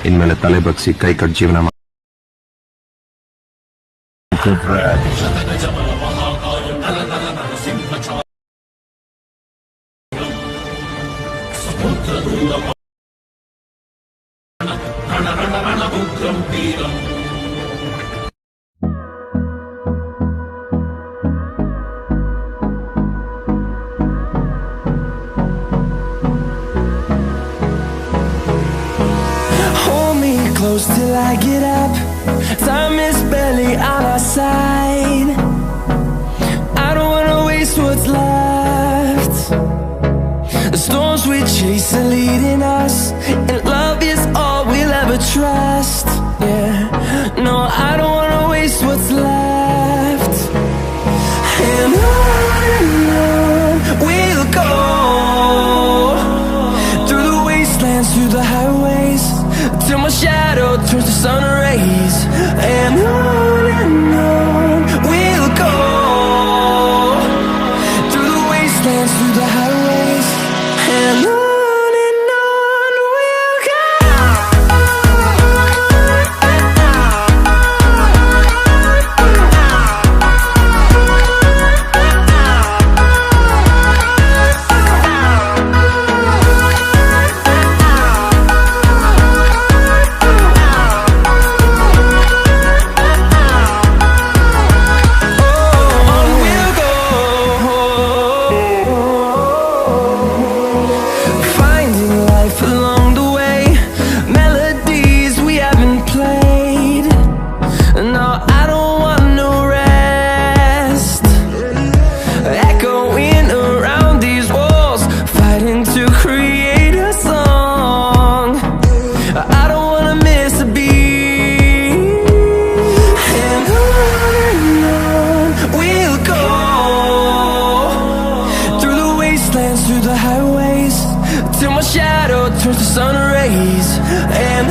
ಇನ್ಮೇಲೆ ತಲೆ ಬಗ್ಸಿ ಕೈ ಕಟ್ ಜೀವನ Close till I get up. Time is barely on our side. I don't wanna waste what's left. The storms we chase are leading us, and love is all we'll ever trust. Yeah, no, I don't wanna waste what's left. And on we'll go, through the wastelands, through the highways, till my shadow turns to sun rays. And on we'll go, through the wastelands, through the highways, and on we'll go. Through the highways, till my shadow turns to sun rays. And